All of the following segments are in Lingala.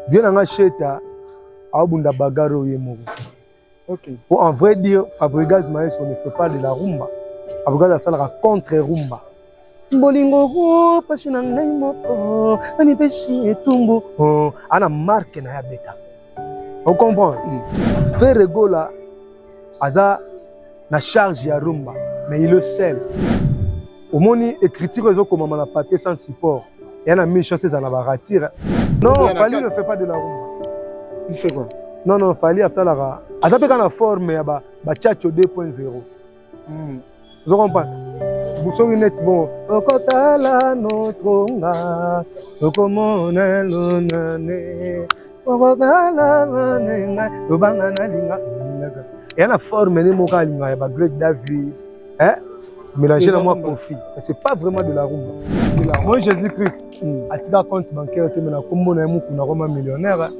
Viens dans la cheta, à Bunda Bagaro Yemoro. Ok. Pour en vrai dire, Fabregas Maestro ne fait pas de la rumba. Fabregas ça la contre rumba. Bolingo passion ngai moko ani peshi etumbu ana marque na ya beta. On comprend. Ferrego là aza na charge ya rumba mais il le sait. Au moni écriture ezo comme na papier sans support. Il y a une mission c'est ça na ba ratire. Non, Fali ne fait pas de la rumba. Il fait quoi? Non, Fali a ça la aza pe kana forme ya ba chacho 2.0. Vous comprenez? Vous savez net bon. Okotala notronga, okomona lonane, okotala nanenga, obanga na linga. Et la forme ne moka linga ya ba Greg David, hein? Mélanger la moi confit. Mais c'est pas vraiment de la rumba. Moi Jésus-Christ, atika compte bancaire te mena kombo na mu kuna Roma millionnaire.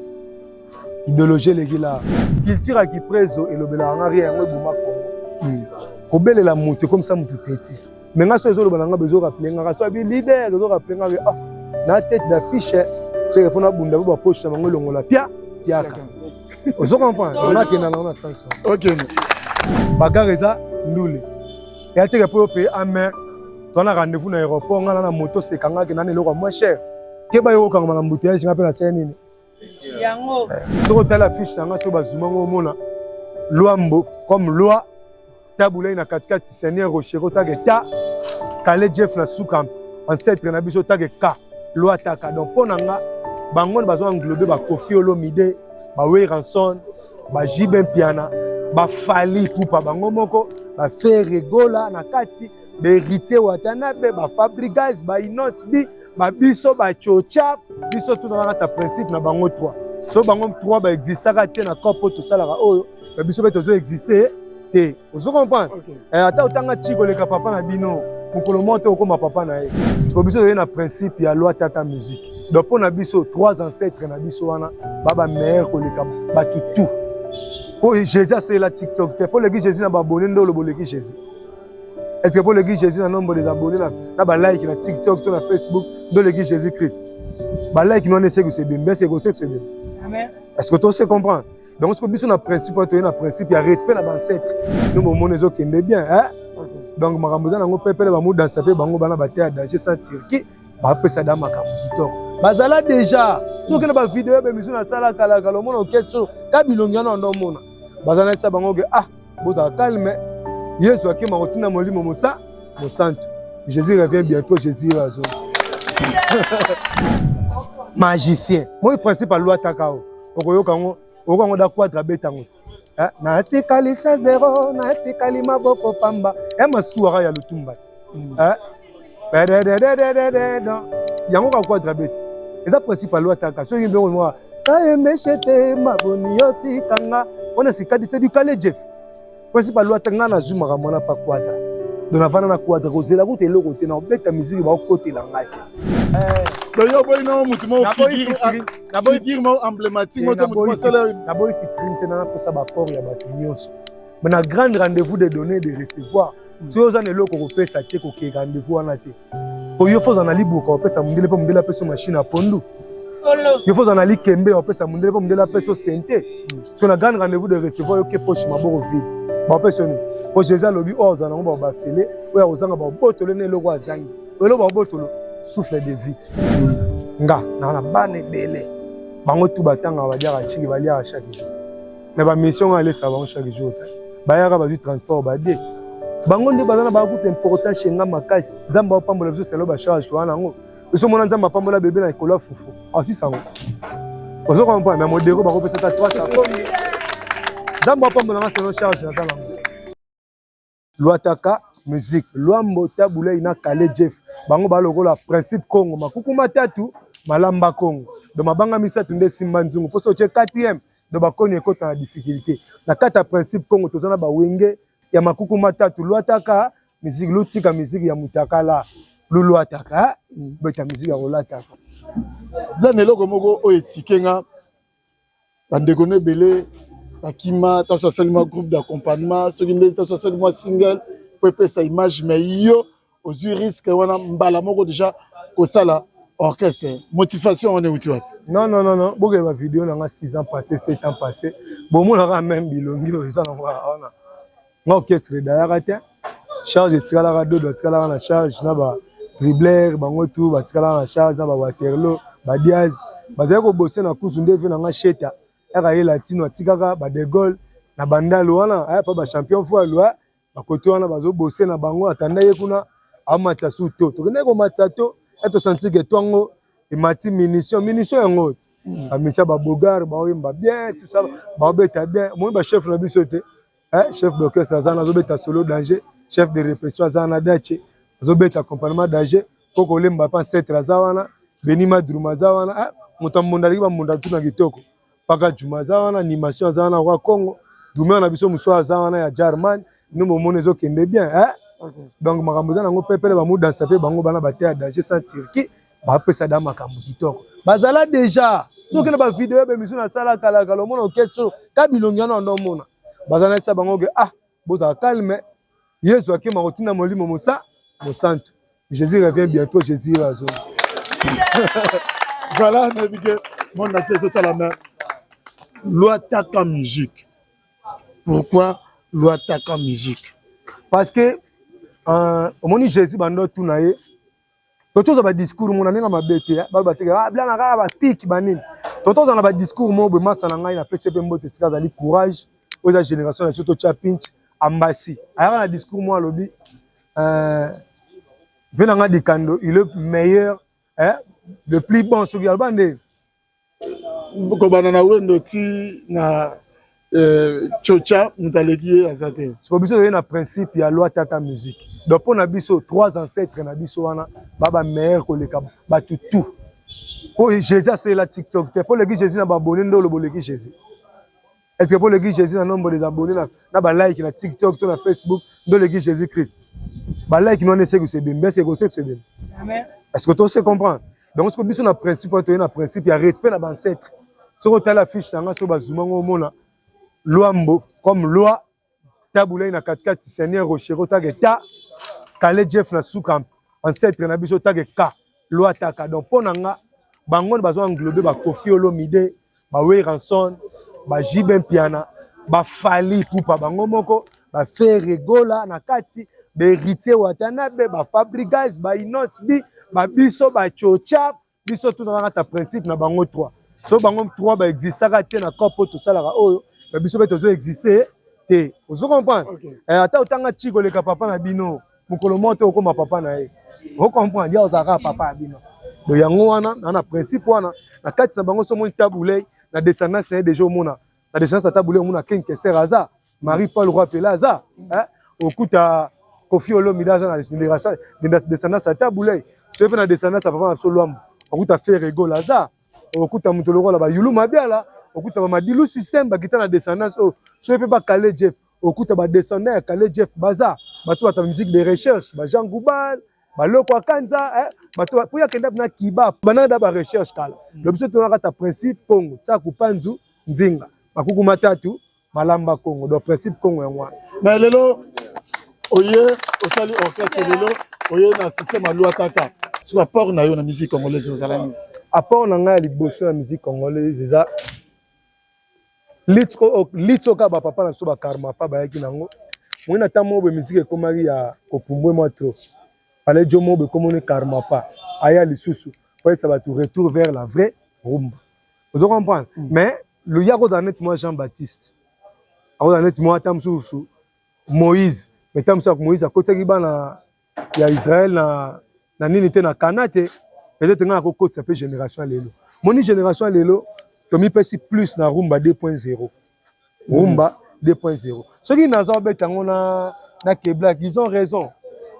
Idéologie les gars. Culture qui prezo et le bela rien ngo buma Congo. Kobele la moto comme ça mutu teti. Mais nga so ezolo bananga bezo rappeler nga so bi leader bezo rappeler nga ah na tête d'affiche c'est pour na bunda ba poche na ngolo ngola pia piaka. Ozo comprendre on a kena na sens. OK. Bagareza ndule. Et ate pour payer amer. On a rendez-vous na aéroport nga na moto c'est kanga ke na loko moins cher. Ke ba yo kanga na mbouteillage nga pe na scène nini. Yango. So telle affiche nga so bazuma ngo mona. Loambo comme loi Taboulay na katikati Seigneur Rochero tageta Kale Jeff na Soukam ancêtre na biso tageka loi taka donc ponanga bango bazo englober ba Kofi Olomide ba Ranson ba Jiben Piana ba Fali Poupa bango moko ba Ferregola na kati ba héritier Watanabe ba Fabregas ba Inosbi ba biso ba Chocha biso tout na ta principe na bango 3 so bango 3 ba existaka te na kopo to salara oyo ba biso beto zo exister. Vous comprenez? Ata otanga chiko leka papa na bino mukolo moto okoma papa na ye. Ko biso na principe ya loi taka musique. Donc pour na biso 3 ancêtres na biso wana baba meilleur ko leka baki tout. Pour Jésus c'est la TikTok. Pour l'église Jésus na ba abonné ndo le l'église Jésus. Est-ce que pour l'église Jésus na nombre des abonnés na ba like na TikTok to na Facebook ndo l'église Jésus Christ. Ba like non essaie que c'est bien, mais c'est que c'est bien. Amen. Est-ce que tu sais comprendre? Donc, ce que nous avons un principe, il y a un principe, il y a respect dans l'ancêtre. Nous, nous avons bien. Hein? Donc, nous avons besoin de nous dans sa paix, nous avons besoin de danger sans tirki. Nous avons besoin de nous faire déjà. Si vous avez une vidéo, vous avez sala kala kala, vous avez une question. Quand vous avez une question, vous avez dit ah, vous avez calme. Jésus a dit marotina moli momosa, mon santo. Jésus revient bientôt. Jésus va zo. Magicien. Moi, le principe à loi takao. Okongo da quadra betango na atikali 0 na atikali maboko pamba e masuara ya lutumba yango ka quadra bet eza principal loi taka so yimbe moi ka emechete maboni yoti kanga ona sikadi c'est du Kale Jeff principal loi taka na zuma ka mona pa quadra donc avana na quadra kozela ko te loko te na beta musique ba côté la ngati d'ailleurs boy non mutumo figure emblématique moto mutumo sala na boy featuring tena pour ça ba port ya ba nyonso mais na grand rendez-vous de donner de recevoir si oza ne loko ko pesa te ko ke rendez-vous wana te ko yo foza na libuka ko pesa mundele po mundela peso machine a pondu solo yo foza na likembe ko pesa mundele po mundela peso sente so na grand rendez-vous de recevoir yo ke poche maboko vide ba peso ni po Jésus lobi oza na ba baxele oya ozanga ba botolo ne loko azangi olo ba botolo souffle de vie nga na bane belé bango tout batanga ba dia chiki ba lia chaque jour na ba mission aller ça bango chaque jour ba ya ba du transport ba de bango nde bazana ba kuta important chenga makasi nzamba opambola biso selo ba charge wana ngo biso mona nzamba pambola bébé na ekola fufu asi sango ozo comprendre mais modéro ba ko pesa ta 300 komi nzamba opambola na selo charge na sala ngo Luataka musique Luambo Taboulay ina Kale Jeff bango ba lokola principe Congo makuku matatu malamba Congo do mabanga misatu nde simba nzungu poso che 4e do bakoni ekota na difficulté na kata principe Congo tozana ba wenge ya makuku matatu Luataka musique lutika musique ya mutakala Luataka beta musique ya Luataka bla eloko moko o etikenga bandekone belé Akima, tu as seulement groupe d'accompagnement, ce qui est seulement single, pour faire sa image, mais yo, aux risques, on a déjà, au ça là, orchestre, motivation, on est où tu vas. Non, non, non, non. Beaucoup de vidéos, on a 6 ans passés, 7 ans passés. Bon, on a même bilongi, on a un orchestre d'ailleurs, charge de tirer la radio, de tirer la charge, on a dribbler, bango tout, ba tirer la charge, on a Waterloo, ba Diaz. Bazali ko bosser na course ndevu na nga Cheta. Era ye latino atikaka ba de Gaulle na bandalo wana, aya pa ba champion fois loi, ba koto wana bazo bosser na bango atanda ye kuna amata su to. To kene ko matsato, eto senti que tongo et mati munition yango. Amisa ba bogar, ba oyemba bien, tout ça, ba beta bien. Moi ba chef na biso te. Chef d'orchestre azana zo beta solo danger, chef de répression azana dache, zo beta accompagnement danger, koko lemba pa set razawana, Benima Drumazawana, Motamondali ba monda tuna kitoko. Paka Jumazawana, animation azana wa Congo, Dumé na biso muso azana ya German, nous momone zo kende bien, Donc makamboza nango pepele ba muda sape bango bana ba terre danger sans Turquie, ba pesa da makambo kitoko. Bazala déjà, so que ba vidéo be miso na sala kala kala mona okeso, kabilongi na ndo mona. Bazana sa bango ke boza calme, Yesu akima rotina molimo mosa, mo santo. Jésus revient bientôt, Jésus va zo. Voilà, mon attention à la main. Luataka musique. Pourquoi Luataka musique? Parce que au moment où Jésus bando tout naé, tout chose ba discours mon na mabete ba ba teka bla na ba pique banine. Tout chose na ba discours mo be masa na ngai na PCP mbote sika zali courage aux génération na surtout chapinch ambassi. Aya na discours mo alobi venanga dikando, il est meilleur le plus bon sur Galbande. Ko banana wendo ti na chocha mutaleki azate. So biso na principe ya Luataka musique. Donc pour na biso 3 ancêtres na biso wana baba meilleur ko leka ba tout. Pour Jésus c'est la TikTok. Pour le Jésus na ba abonné ndo le boleki Jésus. Est-ce que pour le Jésus na nombre des abonnés na ba like na TikTok to na Facebook ndo le Jésus Christ. Ba like non c'est que c'est bien, mais c'est que c'est bien. Amen. Est-ce que tu sais comprendre? Donc ce que biso na principe to na principe ya respect na ba ancêtres. Ce que tu as la fiche na so ba zumango mona Luambo comme loi taboulay na katikati Seigneur Rochero tageta Kale Jeff na Soukamp ancêtre na biso tageka Luataka. Donc ponanga bango bazo englober ba Kofi Olomide ba Weranson ba Jiben Piana ba Fali Pupa bango moko ba Ferregola na kati ba Héritier Watanabe ba Fabrigas ba Inosbi ba biso ba Chocha biso tout na ta principe na bango 3 so bango 3 ba existaka te na kopo to salaka oyo ba biso beto zo exister te ozo comprendre ata otanga chiko le papa na bino mukolo moto okoma papa na ye o comprendre ya ozaka papa na bino do yango wana na principe wana na kati sa bango so mo tabulé na descendance déjà mona na descendance tabulé mona kenke seraza Marie Paul Roi Pelaza okuta Kofi Olomide na génération de descendance tabulé so pe na descendance papa na Solombo okuta Ferregola za okuta mutoloko la ba yulu mabiala okuta ba madilu système ba kitana descendance so pe ba Kale Jeff okuta ba descendant ya Kale Jeff baza bato ata musique de recherche ba Jean Goubal ba loko akanza bato pour ya kenda na kiba banada ba recherche kala le biso to na ta principe Congo tsa kupanzu nzinga makuku matatu malamba Congo do principe Congo ya mwa mais lelo oye osali orchestre lelo oye na système a Luataka sur rapport na yo na musique congolaise ozalani apport na nga liboso na musique congolaise eza litsoka ba papa na so ba karma pa ba yaki nango mwina tamo be musique ekomaki ya kopumbwe mwa trop fallait jomo be komone karma pa aya lisusu pour ça va tout retour vers la vraie rumba vous comprenez mais le yako danet moi Jean-Baptiste ako danet moi tamsusu Moïse mais tamsa Moïse akotaki bana ya Israël na nini te na kanate peut-être nga ko côté ça génération lelo moni génération lelo to mi pesi plus na rumba 2.0 rumba 2.0 ceux qui nazo betango na Kebla ils ont raison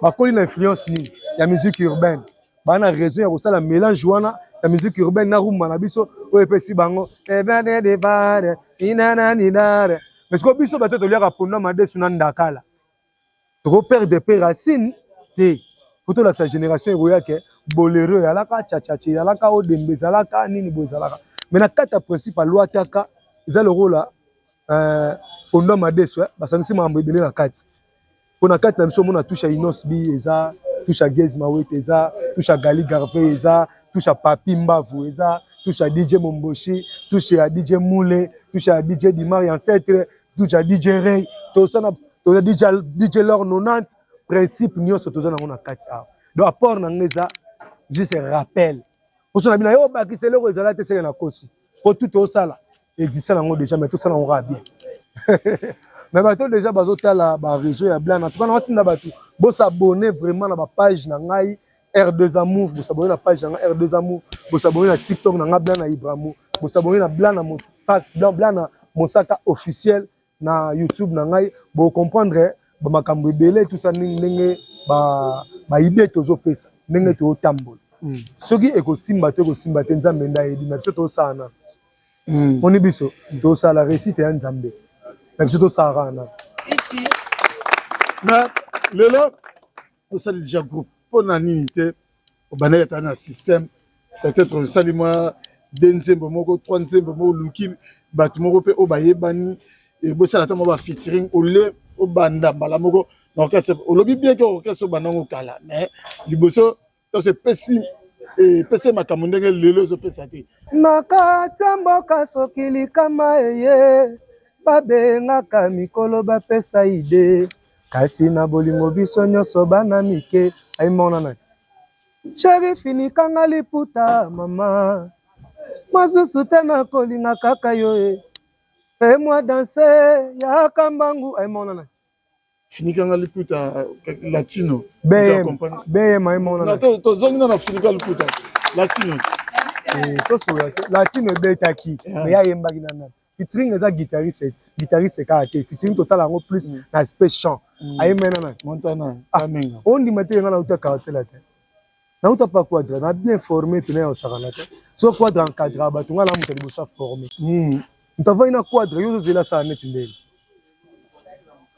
ba koli na influence ni ya musique urbaine ba na raison ya ko sala mélange wana ya musique urbaine na rumba na biso o pesi bango mais ce que biso ba to liaka pona madesu na ndakala to perdre des racines te photo la sa génération evoya ke bolero yalaka chachachi yalaka odembe zalaka nini bozalaka mais na kata principe Luataka eza le rôle pondwa madeso basangisi mambo ebele na kati pona kati na biso mona touche Inosbi eza touche Gez Mawete eza touche Gali Garvey eza touche Papi Mbavu eza touche à DJ Momboshi, touche à DJ Moulé, touche à DJ Dimari Ancêtre, touche à DJ Ray, touche à DJ Lor 90, principe nyonso toza nango na kati awa. Donc apport na ngeza juste rappel. Pour ça na bina yo bakisele ko ezala te sele na kosi. Pour tout au sala existe nango déjà mais tout ça nango va bien. Mais bato déjà bazotala ba réseau ya blanc en tout cas na watinda bato bo s'abonner vraiment na ba page na ngai R2 Amour, bo s'abonner na page na R2 Amour, bo s'abonner na TikTok na blanc na Ibrahim, bo s'abonner na blanc na blanc na Mosaka officiel na YouTube na ngai bo comprendre ba makambo ebele tout ça ndenge ba idée tozo pesa ndenge to tambola. Soki ekosimba te nzambe ndayebi na biso to sana. Oni biso to sala réussite ya nzambe. Biso to sarana. Si. Mais lelo ça déjà groupe pour na ninité au banaya tana système peut-être sali moi denzembo moko troisième moko luki batu moko pe obayebani et bo sala tamo ba featuring ole o banda mbala moko orchestre o lobi bien que orchestre banango kala mais liboso to se pesi et pesi makambo ndenge lelo zo pesa te nakati mboka sokili kama eye babengaka mikolo bapesa ide kasi na bolingo biso nyonso bana mike ayimona na chéri finikanga liputa mama masusu te nakolinga kaka yo e fais-moi danser ya kambangu ayimona na finikanga liputa latino BM ayimona na to zongi na finika liputa latino tosoya te latino ebetaki me yayembaki na nani featuring eza guitariste kaka te featuring total yango plus na aspect chant ayemena nani Montana Kamenga ondima te yenga nauta karatela te nauta pa quadra na bien formé pene ya osakana te so quadra encadra bato nga na moto liboso aformé moto avai na quadra yo ozozela sala neti ndenge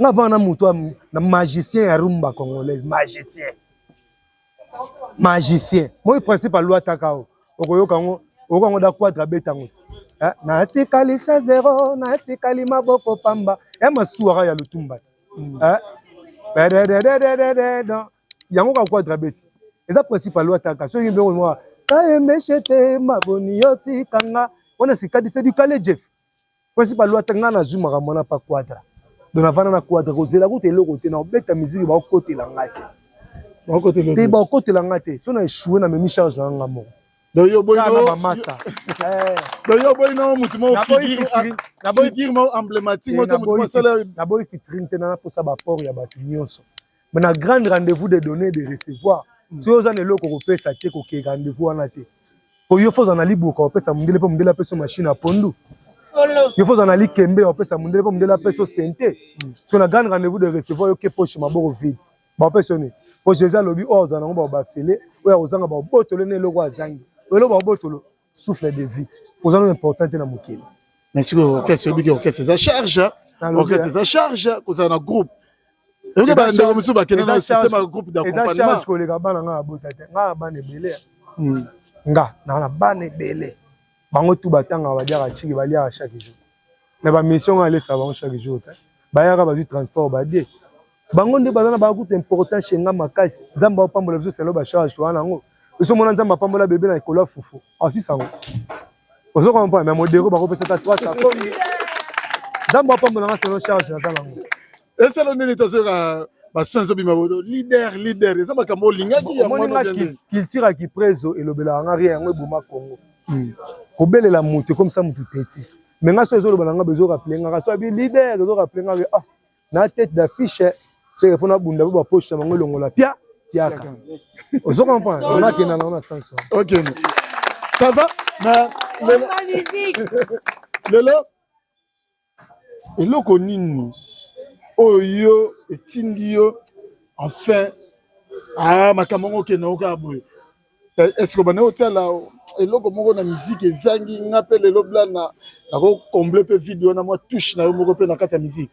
nga avai na moto na magicien ya rumba congolaise magicien moi principe alwa ataka o okoyoka ngo okoyango da quadra betango ti natikalisa 0 natikali maboko pamba ya masuwaka ya lutumba ti yango ka quadra beti eza principe alwa ataka soki mbongo mwa kayemeshete maboni yo tikanga wana sikadi c'est du kale jeff principe alwa ataka nga nazwimaka mwana pa quadra donc navanda na quadra kozela kuta eloko te na obeta miziki baokotela nga te baokotela nga te so na eshue na memi charge na nga moko donc yo boy no mutu mo figure mo emblématique mo mutu sala na boy featuring te na posa ba port ya bato nyonso mais na grand rendez-vous de donner de recevoir si oza na eloko kopesa te koke rendez-vous wana te po yo foza na libuka opesa mundele po mundele apeso machine a pondu yo foza na likembe opesa mundele po mundele apeso sente so na grand rendez-vous de recevoir yo ke poche maboko vide ba opesa ne po Jésus alobi oza nango ba baxele oya ozanga ba botolo ne eloko azangi elo ba botolo souffle de vie ozana important na mokili mais si orchestre biki orchestre ça charge orchestre ça charge kozana na groupe et ba ndeko musu ba kenana système groupe d'accompagnement eza charge koleka bana nga abota te nga bana ebele nga na bana ebele bango tu batanga badiaka chiki baliaka chaque jour na ba mission nga lesa bango chaque jour te bayaka bazwi transport badie bango nde bazana bakuta important chez nga makasi nzamba opambola biso selo ba charge wana ngo so mona nzamba pambola bébé na ekola fufu asi sango ozo comprendre mais modéro ba kopesa ta 300 komi nzamba pambola nga selo charge na zala ngo ese lo nini tozoka ba senso bima bodo leader eza makambo lingaki ya mwana bien culture qui prezo elobela nga rien ngo eboma Congo kobelela mutu comme ça mutu teti mais nga so ezoloba nga bezo rappeler nga so bi leader ezo rappeler nga na tête d'affiche c'est pour na bunda ba poche bango longola pia yaka ozo comprendre on a kena na sens OK ça va mais lelo eloko nini oyo etindi yo enfin makambo ngo kena oka boye est-ce que bana otala eloko moko na musique ezangi nga pe lelo blana ko combler pe vidéo na moi touche na yo moko pe na kati ya musique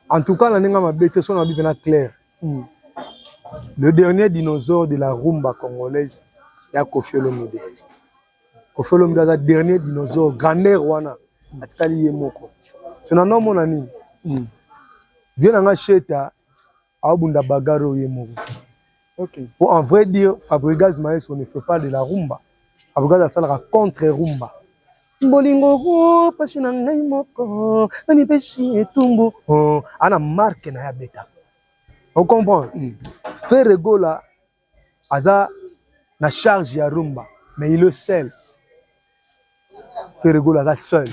en tout cas la ninga mabete so na bi na clair le dernier dinosaure de la rumba congolaise ya Koffi Olomide. Koffi Olomide est le dernier dinosaure grandeur wana atikali ye moko so na no mona nini viens na nga cheta abunda bagaro ye moko. OK. Pour en vrai dire Fabregas Maestro ne fait pas de la rumba. abokazi asalaka contre rumba bolingo pasi na ngai moko namipesi etumbu ana marke na ya beta ocomprendre Ferregola aza na charge ya rumba mais il est seul Ferregola aza seul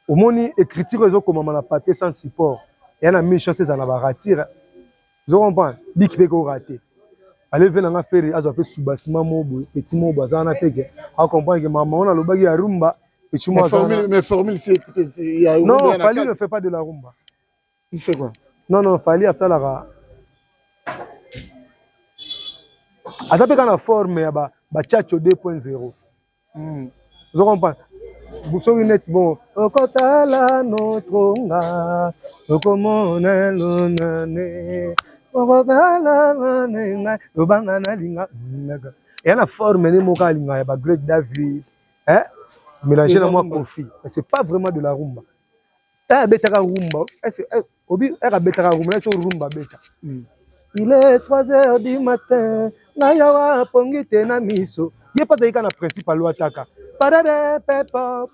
omoni écriture ezokomama na papier sans support ya na mission ezala na baratire vous comprenez biki pe ko raté allez venir nga faire azo pe subasima mobo petit mobo azana teke a comprendre que maman on a lobaki ya rumba petit mobo azana mais formule c'est il y a non Fali ne fait pas de la rumba il fait quoi non Fali a salara aza pe kana forme ya ba chacho 2.0 vous comprenez vous savez net bon okotala notre nga okomona lonane et la forme ni moka linga ba Greg David mélangé na moi Kofi mais c'est pas vraiment de la rumba betaka rumba est-ce obi betaka rumba c'est rumba beta il est 3h du matin na yawa pongite na miso ye pas ça na principal ataka parade pepo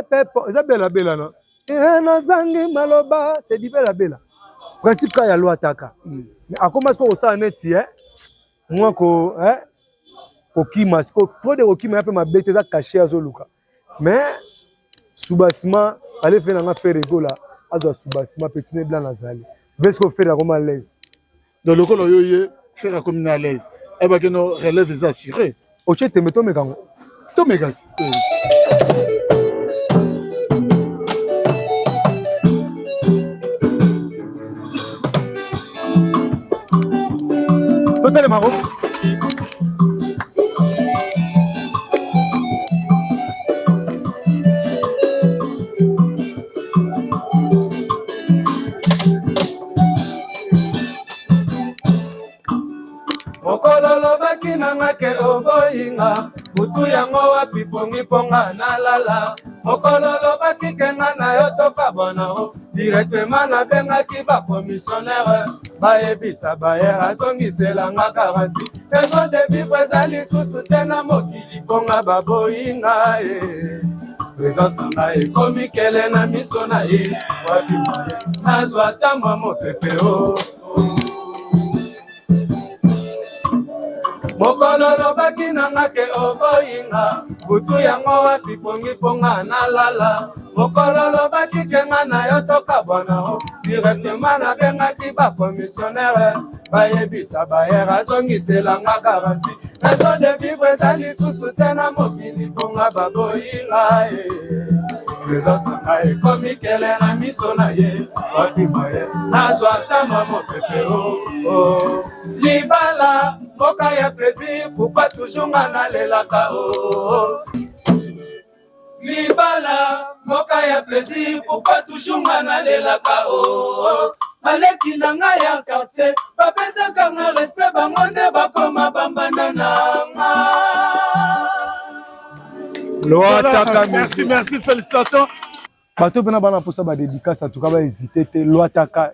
pepo ça bela non na zangi maloba c'est du bela principe ka ya loi ataka mais akoma ce ko ça net moi ko okima ko trop de okima pe ma bête za caché azoluka mais subasima allez faire na Ferregola azo subasima petit ne blanc nazali vest ko faire comme à l'aise dans le colo yoye faire comme à l'aise et ba que nos relève est assuré oche te meto mekango to megas Total Maroc, si. Mokololo baki nanga ke oboyinga mutu yango wapi pongi ponga nalala mokololo baki kenga na yo tokabona o directement na bengaki ba commissionnaire bayebisa bayer azongiselanga garanti raison de vivre ezali lisusu te na mokili ponga baboyinga présence na ngai ekomi kele na miso na ye wapi moye nazwa ata mwa mopepe o mokololo baki nanga ke oboyinga butu yango wapi pongi ponga nalala mokololo baki kenga na yo tokabona o directement na bengaki ba commissionnaire bayebisa bayer azongiselanga garanti raison de vivre ezali lisusu te na mokili ponga baboyinga présence na ngai ekomi kele na miso na ye wadima ye nazwa ata mwa mopepe o libala mboka ya plaisir pourquoi toujours nga nalelaka o libala mboka ya plaisir pourquoi toujours nga nalelaka o maleki na ngai ya quartier bapesaka nga respect bango nde bakoma bambanda na nga merci félicitations bato pena bana posa ba dédicace atuka ba hésiter te loataka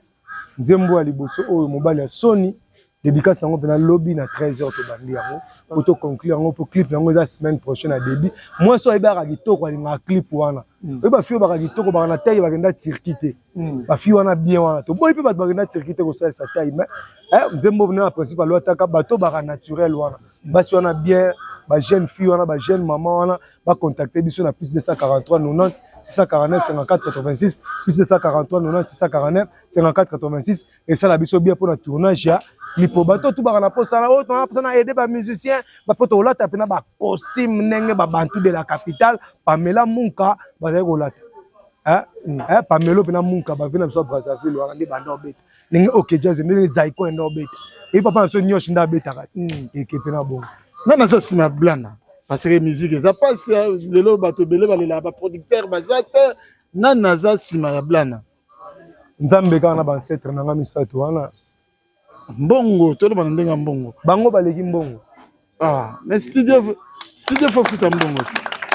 nzembo ya liboso oyo mobali ya Sony dédicace yango pena lobby na 13h to bandi yango pour conclure yango pour clip yango za semaine prochaine à début moi so ibaka kitoko alinga clip wana ba fio baka kitoko baka na taille bakenda circuiter ba fio wana bien wana to boy pe ba bakenda circuiter ko sa taille mais nzembo na principal loataka bato baka naturel wana basi wana bien ba jeune fille wana ba jeune maman wana ba contacter biso na plus 243 90 649 54 86 plus 243 90 649 54 86 et ça la biso bien pour le tournage ya lipo bato tout baka na posa na autre na posa na aider ba musicien ba poto olata pena ba costume nenge ba bantu de la capitale Pamela Munka ba zai olata Pamelo pena Munka ba vina biso Brazzaville wana ndi banda obeta nenge OK jazz ndi zaiko enda obeta et papa so nyoshi nda beta kati et ke pena bon nana ça sima blana parce que musique ça passe lelo bato belé balela ba producteur bazate nana za sima ya blana nzambe kana ba ancêtre nanga misato wana mbongo to ba ndenga mbongo bango baleki mbongo mais studio faut futa mbongo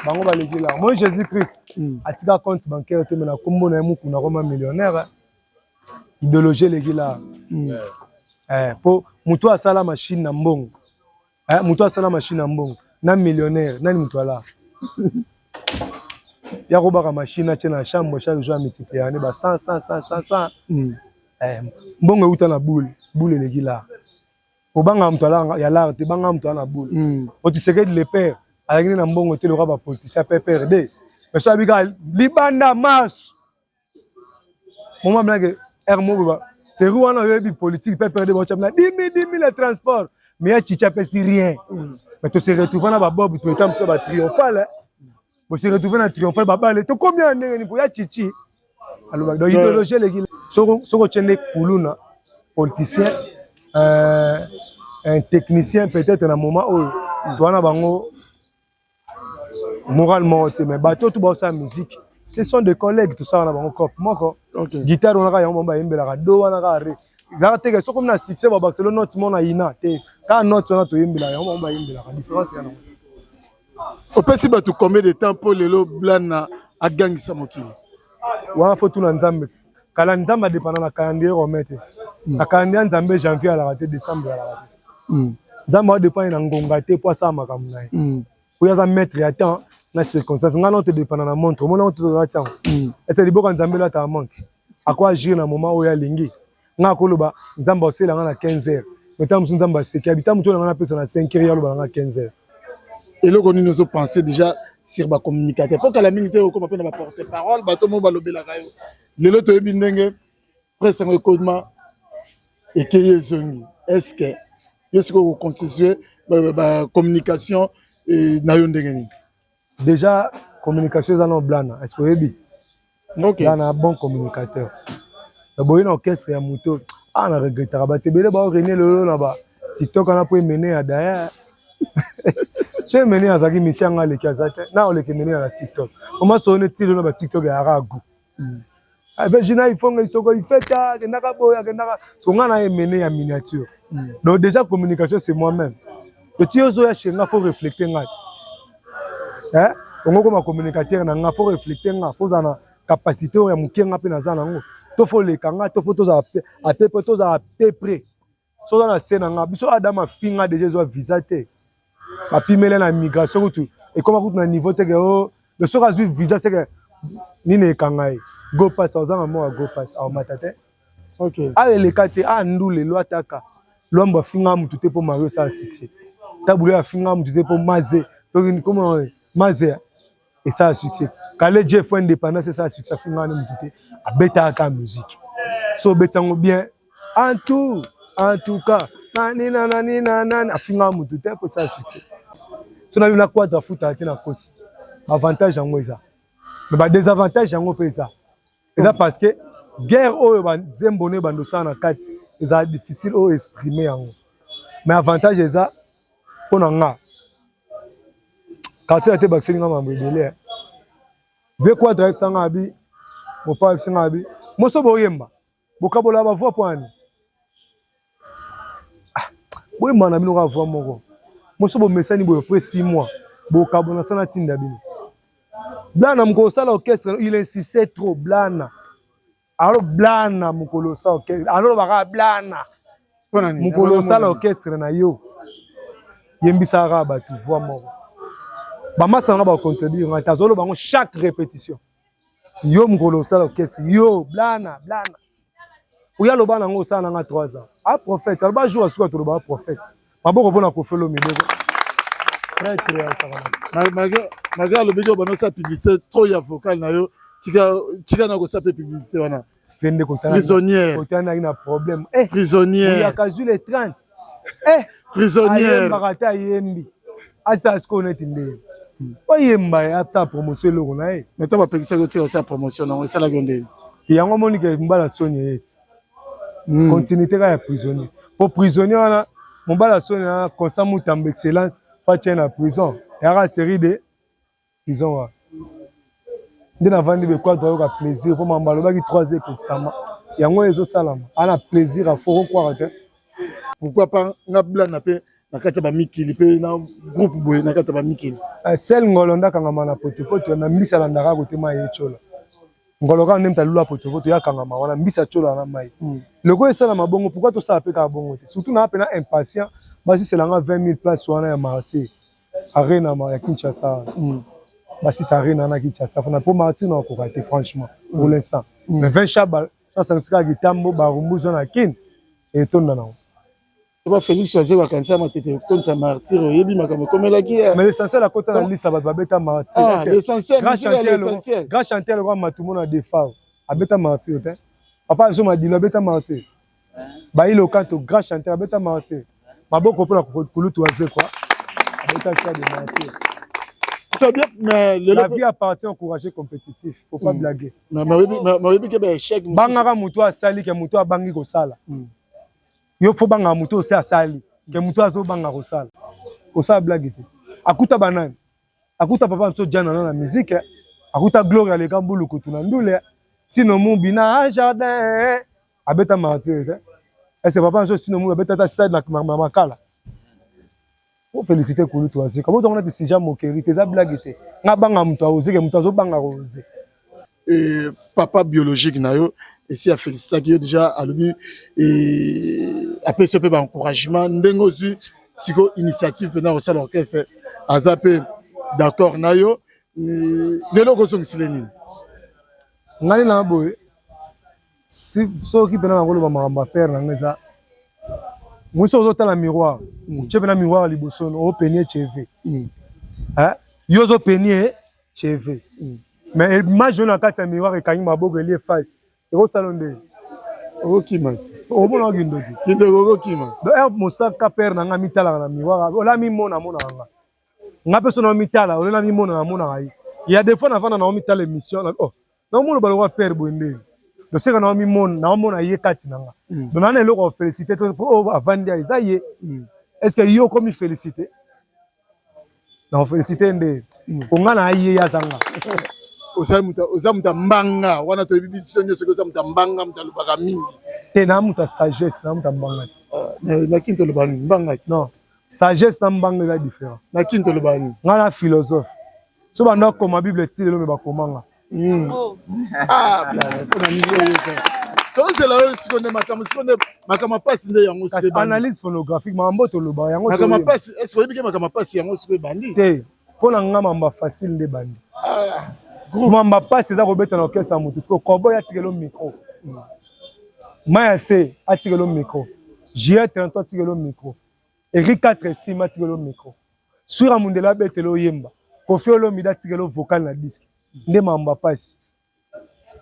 bango baleki là moi Jésus Christ atika compte bancaire te mena kombo na muku na Roma millionnaire idéologie leki là pour mutu asala machine na mbongo moto asala machine ya mbongo na millionnaire nani moto ala ya kobaka machine atie na chambre chaque jour multiplier ane ba 100 mbongo euta na boule eleki la obanga moto ala ya la te banga moto na boule Tshisekedi le père alaki na mbongo te le roi ba politicien PPRD mais so abika libanda marche moment blague moko c'est rouana yebi politique PPRD ba chapna 10 000 le transport mais ya chicha pesi rien mais tu se retrouves na ba bob tu etam so ba triomphal vous se retrouvez na triomphal ba balé to combien ndenge ni pour ya chichi alors donc idéologie les soko chende kuluna politicien un technicien peut-être na moment où doana bango moralement mais bateau tout ba sa musique ce sont des collègues tout ça na bango cop moko guitare on a ya mbamba imbela ka do wana ka re exacte que soko na succès ba Barcelone note mona ina te ka note on a to imbela ya mbamba imbela ka différence ya na au pesi ba tu combien de temps pour lelo blana a gangisa mokili wana faut tout na nzambe kala nzambe dépendant na calendrier romete na calendrier nzambe janvier à la raté décembre à la raté nzambe dépend na ngonga te po sa makambo na ye pour ya mettre ya temps na circonstance ngana te dépend na montre mona te na temps est-ce liboka nzambe la ta montre à quoi agir na moment où ya lingi nga koloba nzambe osela nga na 15h mais tant nzambe seki habita muto na pesa na 5h ya loba na 15h et là on nous a pensé déjà sur ba communicateur pour que la minute au comme na porter parole bato mo balobela kayo lelo to yebi ndenge presse en recordement et que zongi est-ce que vous constituez ba communication na yo ndenge ni déjà communication za no blana est-ce que yebi OK blana bon communicateur la boyina orchestre ya muto na regretter ba tebele ba René lolo na ba TikTok na po mener ya daya c'est mené à Zaki Missia le Kazate na ole ke mené à la TikTok comment sonner tilo na ba TikTok ya ragu avec Gina il faut que soko il fait ta que ndaka boya que ndaka so ngana e mené à miniature donc déjà communication c'est moi-même le tiozo ya chenga faut refléter ngat on comme communicateur na nga faut refléter nga faut na capacité ya mukenga pe na zana ngo to faut le kanga to faut to za à peu près so dans la scène nga biso adama finga déjà zo visa te a pimele na migration tout et comment tout na niveau te que le sera juste visa c'est que ni ne kangai go pass aux ans moi go pass au matate OK ale le kate a ndule lo ataka lomba finga mutu te pour Mario ça succès tabule a finga mutu te pour maze donc comment maze et ça succès kale Jeff indépendance ça succès finga mutu te a beta ka musique so betango bien en tout cas nani afinga mutu te pour ça succès so na bina quoi ta futa te na kosi avantage yango eza mais ba désavantage yango pesa eza parce que guerre oyo ba zembone bando sa na kati eza difficile o exprimer yango mais avantage eza pona nga quartier te baxeli nga mambo ebele ve quoi drive sanga abi mo pa sanga abi mo so boyemba bokabola ba voix poani boy mana bino ka voix moko moso bo mesani bo après 6 mois bo kabona sana tinda bino blana mko sala orchestre il insistait trop blana alors blana mko sala orchestre alors baka blana mko sala orchestre na yo yembisa ka ba tu voix moko ba masanga ba contredire ngata zolo bango chaque répétition yo mko sala orchestre yo blana Ouya loba nango sana nga 3 ans. A prophète, alba jour asuka to loba prophète. Maboko bona ko felo midego. Très ça. Maga le bego bano sa publicité trop ya vocal na yo. Tika na ko sa publicité wana. Vende ko tana. Prisonnière. Ko tana ina problème. Prisonnière. Il y a kazu les 30. Prisonnière. Barata yembi. Asa sko net inde. Oyemba ya ta promotion lo na e. Meta ba pekisa ko tira sa promotion na ça la gonde. Yango monike mbala sonye yeti. Continuité à prisonnier. Pour prisonnier, on a mon bal à constant moutam excellence, pas tient la prison. Il y a une série de prison. Dès avant de quoi doit avoir plaisir pour m'emballer qui 3 heures pour ça. Il y a un salam. On a plaisir à faut quoi. Pourquoi pas na blanc na pe na kati ba mikili pe na groupe boy na kati ba mikili. Sel ngolonda kanga na potopoto na mbisa la ndaka kote ma yechola. Ngoloka nemta lula potopoto ya kanga wana mbisa chola na mai. Le go esala mabongo pourquoi to ça apeka bongo surtout na pena impatient Basi c'est là 20 000 places wana ya martyr. Arena ya Kinshasa. Basi ça arena na Kinshasa. Fana pour martyr na ko rater franchement pour l'instant. Mais 20 chabal, ça sera gitambo barumbuzo na kin et tonda na. Ba Félix choisir wa kansa ma tete ton sa martyr yebi makamo komela ki. Mais l'essentiel à côté na liste ba beta martyr. Ah, l'essentiel, l'essentiel. Grand chanteur le roi Matumo na défar. Abeta martyr te. Papa zo ma dit le beta martyr. Ba il au canto grand chanteur abeta martyr. Maboko pour la kulutu aze quoi. Abeta ça de martyr. C'est bien, mais la vie appartient au courageux compétitif. Faut pas blaguer. Mais oui, que échec. Bangara muto asali ke muto abangi ko sala. Yo faut banga muto aussi asali ke muto azo banga ko sala. Ko sala blague te. Akuta banane. Akuta papa nso jana na musique. Akuta gloria le kambulu ko tuna ndule. Sino mu bina jardin. Abeta martyr te. Et c'est papa nso sino mu abeta ta stade na makala. Faut féliciter Koulou Touazi. Comment on a dit si jamais moquerie, tes blagues étaient. N'a banga muto osé que muto banga osé. Et papa biologique nayo ici à féliciter qui déjà à lui et après ce peu encouragement ndengozu siko initiative pendant au salon orchestre azape d'accord nayo les logos sont silenine. Ngani na boy. Si so qui pendant ngolo mama père na ngeza. Moi so dans la miroir. Tu peux na miroir liboso au penier cheve. Hein? Yozo penier cheve. Mais imagine na kati ya miroir et kanyi maboko eli face. Eko salonde. Okima. O mona gindo di. Gindo okima. Do er mosaka père na nga mitala na miroir. Ola mi mona nga. Nga personne na mitala, ola mi mona ngai. Il y a des fois na vana na mitala émission. Oh. Na mona ba le père boende. Donc c'est que na mi mona ye kati na nga. Donc na eloko féliciter pour avandi ya izaye. Est-ce que yo comme féliciter? Non féliciter nde. Onga na ye ya zanga. Ozamuta mbanga wana to bibi sonyo seko ozamuta mbanga mtalubaka mingi. Te na muta sagesse na muta mbanga. Na kinto lobani mbanga. Non. Sagesse na mbanga est différent. Na kinto lobani. Ngana philosophe. So banda ko ma Bible tile lo me ba komanga. Ah, pour niveau ça. Quand c'est là siko ne makama passe nde yango siko bandi. Analyse phonographique mambo to loba yango. Makama passe est-ce que bibi makama passe yango siko bandi? Te. Pona nga mamba facile nde bandi. Ah. Mamba passe za kobeta na orchestre ya mutu. Siko kobo ya tikelo micro. Maya C a tikelo micro. J 33 tikelo micro. Eric 4 Sima tikelo micro. Sura mundela betelo yemba. Kofi Olomida tikelo vocal na disque. Nde mamba passe.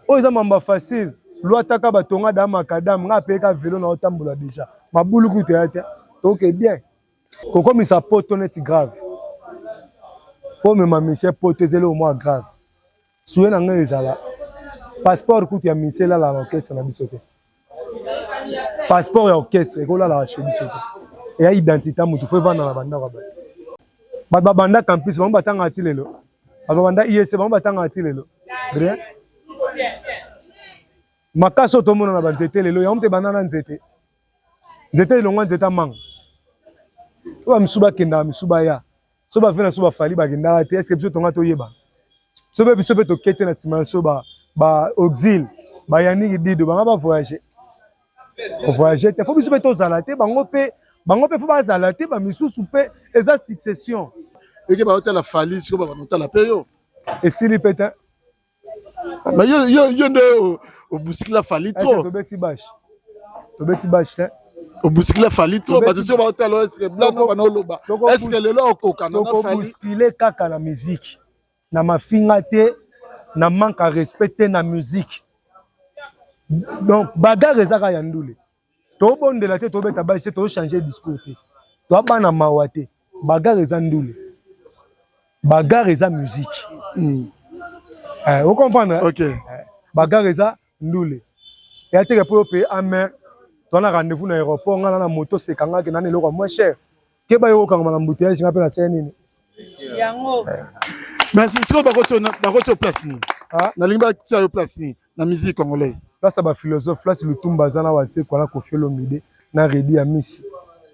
Oza mamba facile. Luataka batonga da makadam nga peka vélo na otambola déjà. Mabulu ku théâtre. Donc bien. Koko mi sa poto net grave. Pour me monsieur poto zelo au moins grave. Soué na nga ezala. Passeport ku ya monsieur la orchestre na bisote. Passeport ya orchestre ekola la chez bisote. Et identité mutu faut vendre na banda ba. Ba banda campus ba batanga atilelo. Ba banda IEC ba batanga atilelo. Bien. Makaso to mona na banzete lelo ya mte banana nzete. Nzete longa nzeta manga. Oba misuba kenda misuba ya. So ba vena so ba fali ba kenda te est-ce que biso tonga to yeba. So be biso be to kete na sima so ba exil ba yaniki dido ba ba voyager. O voyager te faut biso be to zala te bango pe faut ba zala te ba misusu pe eza succession. Et ba hôtel la fali siko ba hôtel la payo. Et s'il peut mais yo ne au bouscula fali trop. To beti bash te. Au bouscula fali trop parce que sur hôtel est-ce que blanc ba no loba. Est-ce que le lo koka na fali bousculer kaka la musique. Na mafinga te na manque à respecter na musique. Donc bagarre ezaka ya ndule. To bondela te to beta bash te to changer discours te. To bana mawate. Bagarre eza ndule. Bagarre eza musique. Vous comprenez? Ok. Bagarre eza ndule. Et à tes pour payer en mer. Tu as rendez-vous dans l'aéroport, on a la moto, c'est quand on a le moins cher. Qu'est-ce que vous avez embouteillage, je m'appelle la scène. Mais c'est ce que vous place ni. Na limba tia place ni na musique congolaise. Là ça ba philosophe, là c'est le Tumba Zana wase kwa la Koffi Olomide na Redi ya Misi.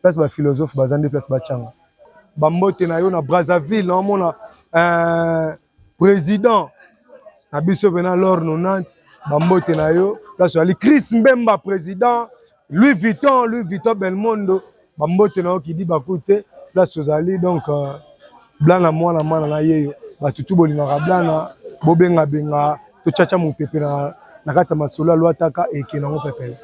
Là c'est ba philosophe bazande place ba changa. Ba mbote na yo na Brazzaville, na mona président na biso bena lor 90 ba mbote na yo. Là c'est Ali Chris Mbemba président, Louis Vuitton Belmondo bambote na okidi bakute place ozali donc blana mwana na yeyo batutu bolingaka blana bobenga benga tochacha mopepe na kati ya masolo alwataka eke nango pepele